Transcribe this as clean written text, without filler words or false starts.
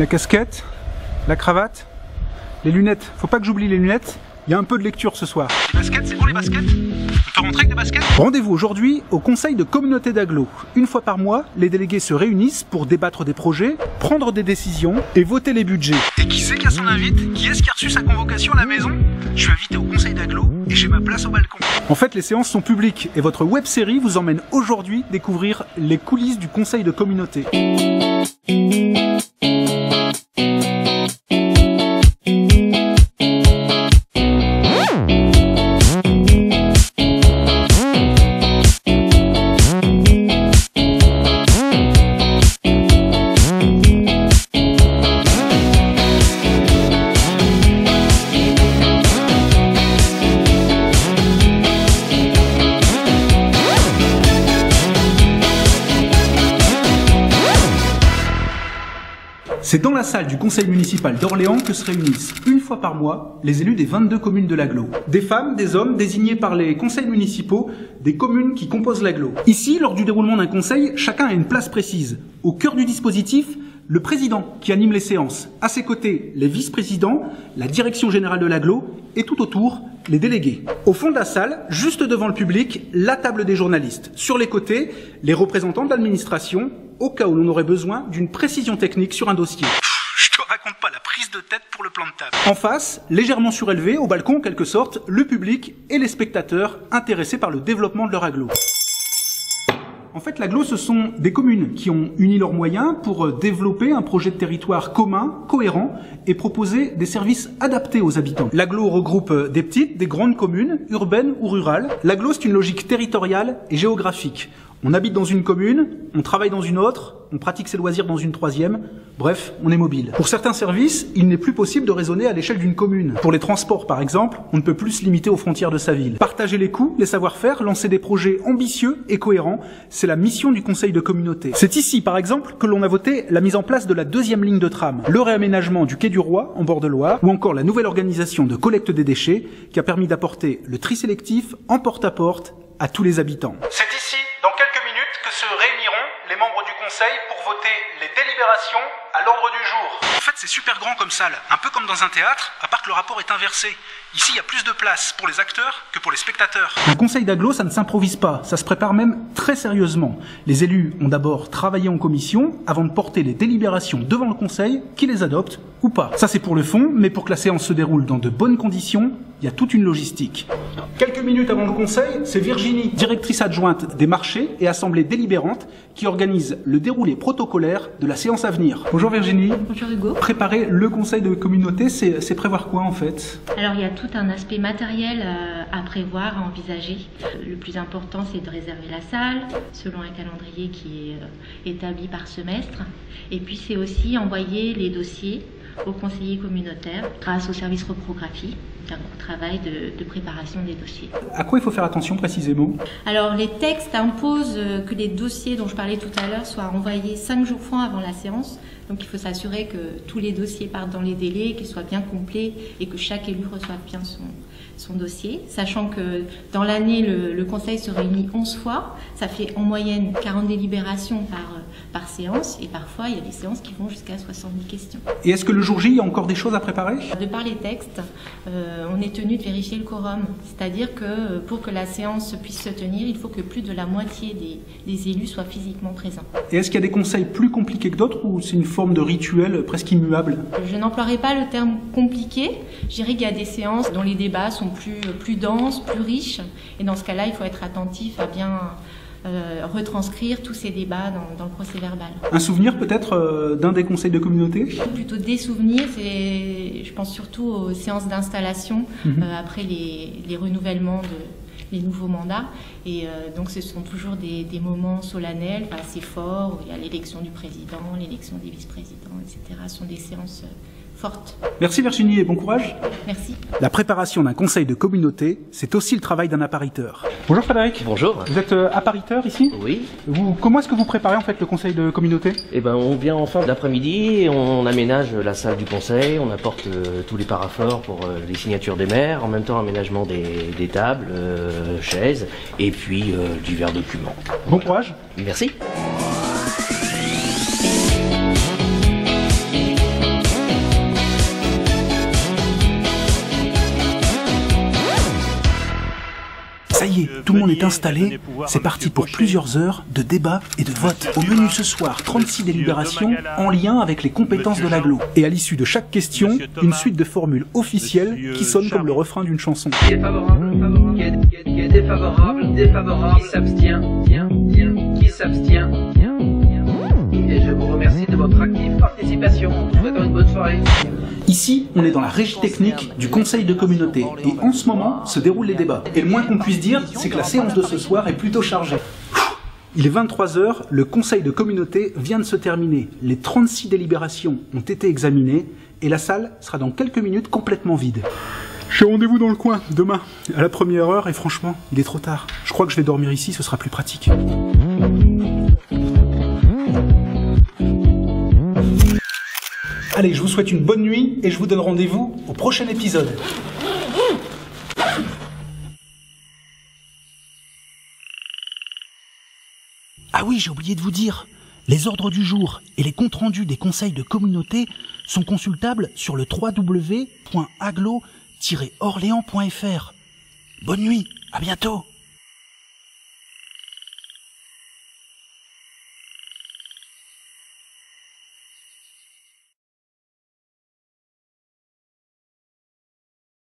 La casquette, la cravate, les lunettes. Faut pas que j'oublie les lunettes. Il y a un peu de lecture ce soir. Les baskets, c'est bon les baskets? On peut rentrer avec des baskets? Rendez-vous aujourd'hui au conseil de communauté d'agglo. Une fois par mois, les délégués se réunissent pour débattre des projets, prendre des décisions et voter les budgets. Et qui c'est qui a son invite? Qui est-ce qui a reçu sa convocation à la maison? Je suis invité au conseil d'agglo et j'ai ma place au balcon. En fait, les séances sont publiques et votre web-série vous emmène aujourd'hui découvrir les coulisses du conseil de communauté. C'est dans la salle du conseil municipal d'Orléans que se réunissent une fois par mois les élus des 22 communes de l'agglo. Des femmes, des hommes désignés par les conseils municipaux des communes qui composent l'agglo. Ici, lors du déroulement d'un conseil, chacun a une place précise. Au cœur du dispositif, le président qui anime les séances. À ses côtés, les vice-présidents, la direction générale de l'agglo et tout autour, les délégués. Au fond de la salle, juste devant le public, la table des journalistes. Sur les côtés, les représentants de l'administration, au cas où l'on aurait besoin d'une précision technique sur un dossier. Je te raconte pas la prise de tête pour le plan de table. En face, légèrement surélevé, au balcon en quelque sorte, le public et les spectateurs intéressés par le développement de leur agglo. En fait, l'agglo, ce sont des communes qui ont uni leurs moyens pour développer un projet de territoire commun, cohérent, et proposer des services adaptés aux habitants. L'agglo regroupe des petites, des grandes communes, urbaines ou rurales. L'agglo, c'est une logique territoriale et géographique. On habite dans une commune, on travaille dans une autre, on pratique ses loisirs dans une troisième, bref, on est mobile. Pour certains services, il n'est plus possible de raisonner à l'échelle d'une commune. Pour les transports, par exemple, on ne peut plus se limiter aux frontières de sa ville. Partager les coûts, les savoir-faire, lancer des projets ambitieux et cohérents, c'est la mission du conseil de communauté. C'est ici, par exemple, que l'on a voté la mise en place de la 2e ligne de tram, le réaménagement du quai du Roi, en bord de Loire, ou encore la nouvelle organisation de collecte des déchets, qui a permis d'apporter le tri sélectif en porte-à-porte à tous les habitants. C'est ici, dans quelques minutes, que se réuniront les membres du conseil pour voter les délibérations à l'ordre du jour. En fait, c'est super grand comme salle, un peu comme dans un théâtre, à part que le rapport est inversé. Ici, il y a plus de place pour les acteurs que pour les spectateurs. Un conseil d'agglo, ça ne s'improvise pas, ça se prépare même très sérieusement. Les élus ont d'abord travaillé en commission avant de porter les délibérations devant le conseil qui les adopte ou pas. Ça, c'est pour le fond, mais pour que la séance se déroule dans de bonnes conditions, il y a toute une logistique. Quelques minutes avant le conseil, c'est Virginie, directrice adjointe des marchés et assemblée délibérante, qui organise le déroulé protocolaire de la séance à venir. Bonjour Virginie. Bonjour Hugo. Préparer le conseil de communauté, c'est prévoir quoi en fait? Alors il y a tout un aspect matériel à prévoir, à envisager. Le plus important, c'est de réserver la salle selon un calendrier qui est établi par semestre. Et puis c'est aussi envoyer les dossiers aux conseillers communautaires grâce au service reprographie. Un gros travail de préparation des dossiers. À quoi il faut faire attention précisément? Alors les textes imposent que les dossiers dont je parlais tout à l'heure soient envoyés 5 jours francs avant la séance. Donc il faut s'assurer que tous les dossiers partent dans les délais, qu'ils soient bien complets et que chaque élu reçoive bien son dossier. Sachant que dans l'année, le conseil se réunit 11 fois. Ça fait en moyenne 40 délibérations par séance. Et parfois, il y a des séances qui vont jusqu'à 70 questions. Et est-ce que le jour J, il y a encore des choses à préparer? De par les textes, on est tenu de vérifier le quorum. C'est-à-dire que pour que la séance puisse se tenir, il faut que plus de la moitié des élus soient physiquement présents. Et est-ce qu'il y a des conseils plus compliqués que d'autres ou c'est une forme de rituel presque immuable? Je n'emploierai pas le terme compliqué. Je dirais qu'il y a des séances dont les débats sont plus denses, plus riches. Et dans ce cas-là, il faut être attentif à bien retranscrire tous ces débats dans le procès verbal. Un souvenir peut-être d'un des conseils de communauté? Plutôt des souvenirs, je pense surtout aux séances d'installation après les renouvellements les nouveaux mandats. Et donc ce sont toujours des moments solennels, assez forts, où il y a l'élection du président, l'élection des vice-présidents, etc. Ce sont des séances forte. Merci Virginie et bon courage. Merci. La préparation d'un conseil de communauté, c'est aussi le travail d'un appariteur. Bonjour Frédéric. Bonjour. Vous êtes appariteur ici? Oui. Comment est-ce que vous préparez en fait le conseil de communauté? Eh ben, on vient en fin d'après-midi, on aménage la salle du conseil, on apporte tous les paraphores pour les signatures des maires, en même temps aménagement des tables, chaises, et puis divers documents. Bon courage. Merci. Ça y est, tout le monde est installé. C'est parti pour plusieurs heures de débats et de votes. Au menu ce soir, 36 délibérations en lien avec les compétences de l'agglo. Et à l'issue de chaque question, une suite de formules officielles qui sonnent comme le refrain d'une chanson. Qui est favorable, qui est défavorable, défavorable, qui s'abstient, qui s'abstient. Et je vous remercie de votre active participation. Je vous souhaite une bonne soirée. Ici, on est dans la régie technique du conseil de communauté et en ce moment se déroulent les débats. Et le moins qu'on puisse dire, c'est que la séance de ce soir est plutôt chargée. Il est 23 h, le conseil de communauté vient de se terminer. Les 36 délibérations ont été examinées et la salle sera dans quelques minutes complètement vide. J'ai rendez-vous dans le coin, demain, à la première heure et franchement, il est trop tard. Je crois que je vais dormir ici, ce sera plus pratique. Allez, je vous souhaite une bonne nuit et je vous donne rendez-vous au prochain épisode. Ah oui, j'ai oublié de vous dire, les ordres du jour et les comptes rendus des conseils de communauté sont consultables sur le www.aglo-orléans.fr. Bonne nuit, à bientôt.